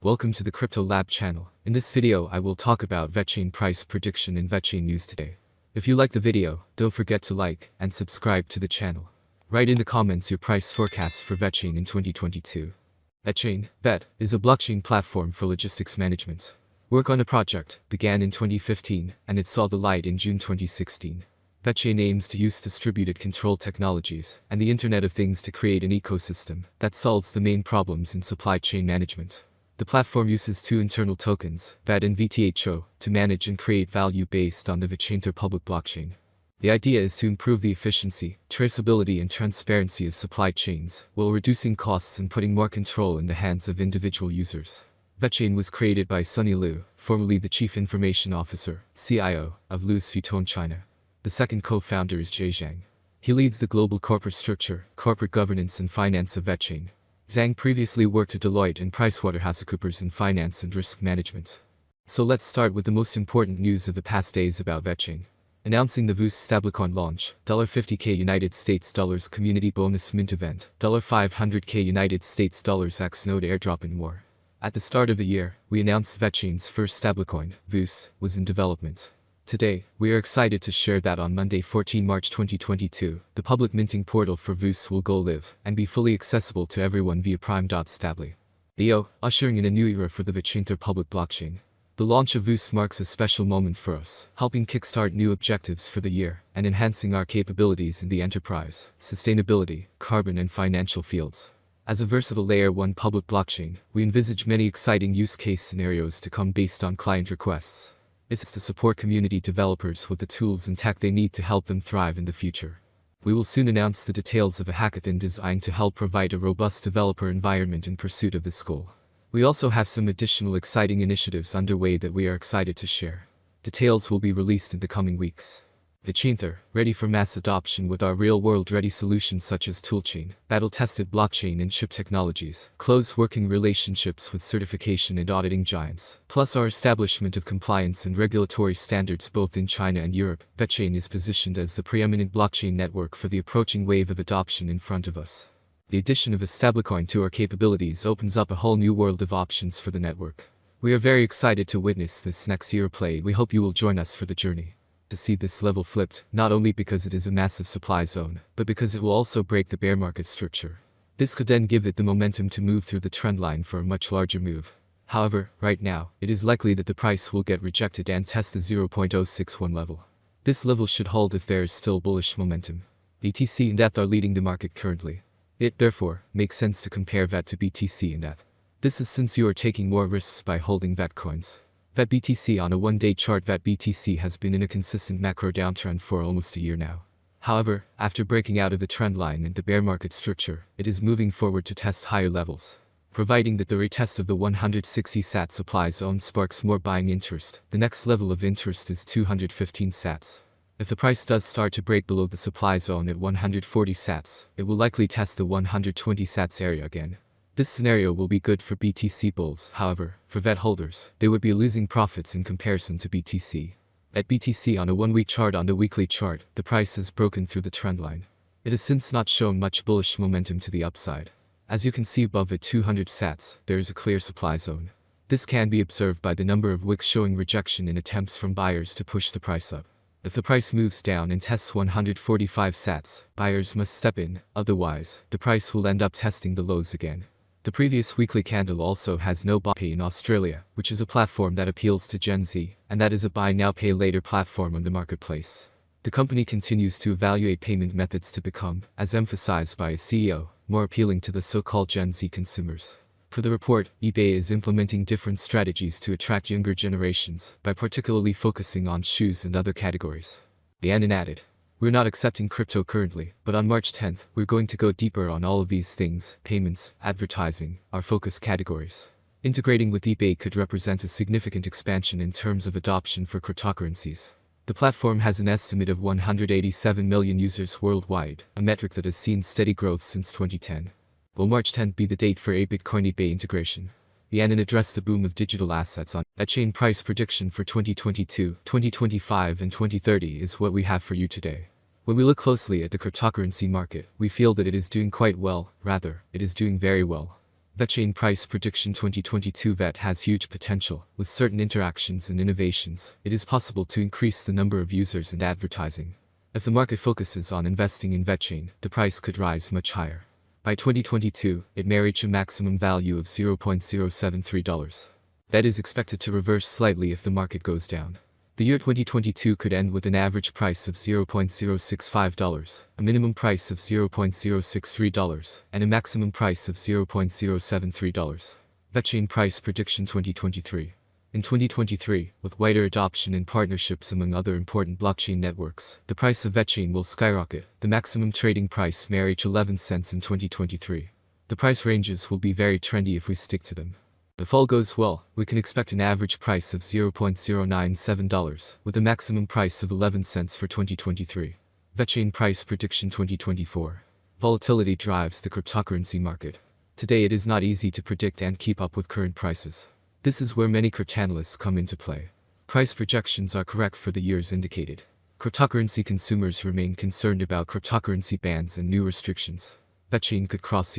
Welcome to the Crypto Lab channel. In this video I will talk about Vechain price prediction and Vechain news today. If you like the video, don't forget to like and subscribe to the channel. Write in the comments your price forecast for Vechain in 2022. Vechain Vet is a blockchain platform for logistics management. Work on the project began in 2015 and it saw the light in June 2016. Vechain aims to use distributed control technologies and the Internet of Things to create an ecosystem that solves the main problems in supply chain management. The platform uses two internal tokens, VET and VTHO, to manage and create value based on the Vechain public blockchain. The idea is to improve the efficiency, traceability and transparency of supply chains, while reducing costs and putting more control in the hands of individual users. Vechain was created by Sunny Liu, formerly the Chief Information Officer, CIO, of Louis Vuitton China. The second co-founder is Jay Zhang. He leads the global corporate structure, corporate governance and finance of Vechain. Zhang previously worked at Deloitte and PricewaterhouseCoopers in finance and risk management. So let's start with the most important news of the past days about Vechain. Announcing the BEZOS stablecoin launch, $50K United States dollars community bonus mint event, $500K United States dollars X node airdrop and more. At the start of the year, we announced Vechain's first stablecoin, BEZOS, was in development. Today, we are excited to share that on Monday 14 March 2022, the public minting portal for BEZOS will go live and be fully accessible to everyone via prime.stably. Ushering in a new era for the Vechain public blockchain. The launch of BEZOS marks a special moment for us, helping kickstart new objectives for the year and enhancing our capabilities in the enterprise, sustainability, carbon and financial fields. As a versatile Layer 1 public blockchain, we envisage many exciting use case scenarios to come based on client requests. It's to support community developers with the tools and tech they need to help them thrive in the future. We will soon announce the details of a hackathon designed to help provide a robust developer environment in pursuit of this goal. We also have some additional exciting initiatives underway that we are excited to share. Details will be released in the coming weeks. Vechain, ready for mass adoption with our real-world ready solutions such as toolchain, battle-tested blockchain and chip technologies, close working relationships with certification and auditing giants, plus our establishment of compliance and regulatory standards both in China and Europe. Vechain is positioned as the preeminent blockchain network for the approaching wave of adoption in front of us. The addition of a stablecoin to our capabilities opens up a whole new world of options for the network. We are very excited to witness this next year play. We hope you will join us for the journey. To see this level flipped, not only because it is a massive supply zone, but because it will also break the bear market structure. This could then give it the momentum to move through the trend line for a much larger move. However, right now, it is likely that the price will get rejected and test the 0.061 level. This level should hold if there is still bullish momentum. BTC and ETH are leading the market currently. It, therefore, makes sense to compare VET to BTC and ETH. This is since you are taking more risks by holding VET coins. VET BTC on a one-day chart. VET BTC has been in a consistent macro downtrend for almost a year now. However, after breaking out of the trend line and the bear market structure, it is moving forward to test higher levels. Providing that the retest of the 160 sat supply zone sparks more buying interest, the next level of interest is 215 sats. If the price does start to break below the supply zone at 140 sats, it will likely test the 120 sats area again. This scenario will be good for BTC bulls. However, for VET holders, they would be losing profits in comparison to BTC. At BTC on a one-week chart. On the weekly chart, the price has broken through the trend line. It has since not shown much bullish momentum to the upside. As you can see above at 200 sats, there is a clear supply zone. This can be observed by the number of wicks showing rejection in attempts from buyers to push the price up. If the price moves down and tests 145 sats, buyers must step in, otherwise, the price will end up testing the lows again. The previous weekly candle also has no buy in Australia, which is a platform that appeals to Gen Z, and that is a buy now pay later platform on the marketplace. The company continues to evaluate payment methods to become, as emphasized by a CEO, more appealing to the so-called Gen Z consumers. For the report, eBay is implementing different strategies to attract younger generations by particularly focusing on shoes and other categories. Vechain added, "We're not accepting crypto currently, but on March 10th, we're going to go deeper on all of these things, payments, advertising, our focus categories. Integrating with eBay could represent a significant expansion in terms of adoption for cryptocurrencies." The platform has an estimate of 187 million users worldwide, a metric that has seen steady growth since 2010. Will March 10th be the date for a Bitcoin eBay integration? Vechain addressed the boom of digital assets on Vechain price prediction for 2022, 2025 and 2030 is what we have for you today. When we look closely at the cryptocurrency market, we feel that it is doing quite well, rather, it is doing very well. Vechain Price Prediction 2022 Vet has huge potential. With certain interactions and innovations, it is possible to increase the number of users and advertising. If the market focuses on investing in Vechain, the price could rise much higher. By 2022, it may reach a maximum value of $0.073. That is expected to reverse slightly if the market goes down. The year 2022 could end with an average price of $0.065, a minimum price of $0.063, and a maximum price of $0.073. Vechain Price Prediction 2023. In 2023, with wider adoption and partnerships among other important blockchain networks, the price of Vechain will skyrocket. The maximum trading price may reach 11 cents in 2023. The price ranges will be very trendy if we stick to them. If all goes well, we can expect an average price of $0.097, with a maximum price of 11 cents for 2023. Vechain Price Prediction 2024. Volatility drives the cryptocurrency market. Today it is not easy to predict and keep up with current prices. This is where many cryptanalysts come into play. Price projections are correct for the years indicated. Cryptocurrency consumers remain concerned about cryptocurrency bans and new restrictions. Vechain could cross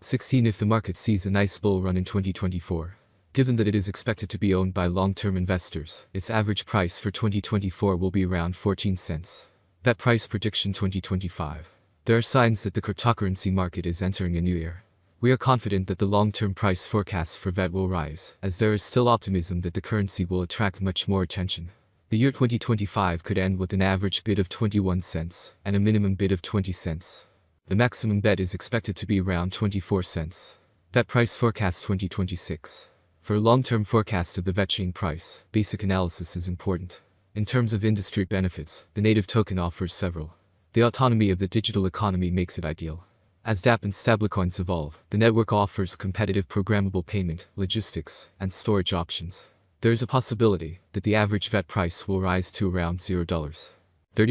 $0.16 if the market sees a nice bull run in 2024. Given that it is expected to be owned by long-term investors, its average price for 2024 will be around 14 cents. Vet Price Prediction 2025. There are signs that the cryptocurrency market is entering a new era. We are confident that the long-term price forecasts for Vet will rise, as there is still optimism that the currency will attract much more attention. The year 2025 could end with an average bid of 21 cents and a minimum bid of 20 cents. The maximum bet is expected to be around 24 cents. Vet Price Forecast 2026. For a long-term forecast of the Vechain price, basic analysis is important. In terms of industry benefits, the native token offers several. The autonomy of the digital economy makes it ideal. As dApp and stablecoins evolve, the network offers competitive programmable payment, logistics, and storage options. There is a possibility that the average Vet price will rise to around $0.30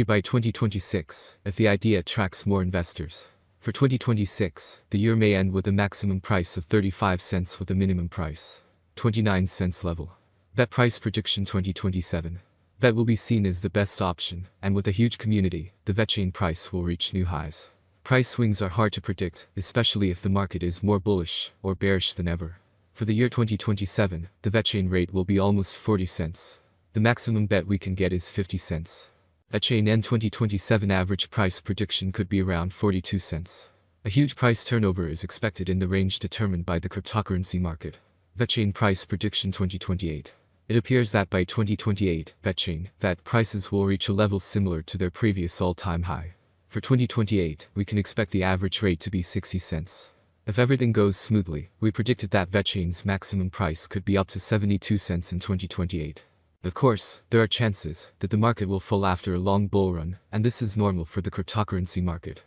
by 2026, if the idea attracts more investors. For 2026, the year may end with a maximum price of 35 cents with a minimum price 29 cents level. Vet Price Prediction 2027. Vet will be seen as the best option, and with a huge community, the Vechain price will reach new highs. Price swings are hard to predict, especially if the market is more bullish or bearish than ever. For the year 2027, the Vechain rate will be almost 40 cents. The maximum bet we can get is 50 cents. Vechain N 2027 average price prediction could be around 42 cents. A huge price turnover is expected in the range determined by the cryptocurrency market. Vechain Price Prediction 2028. It appears that by 2028, Vechain Vet prices will reach a level similar to their previous all-time high. For 2028, we can expect the average rate to be 60 cents. If everything goes smoothly, we predicted that Vechain's maximum price could be up to 72 cents in 2028. Of course, there are chances that the market will fall after a long bull run, and this is normal for the cryptocurrency market.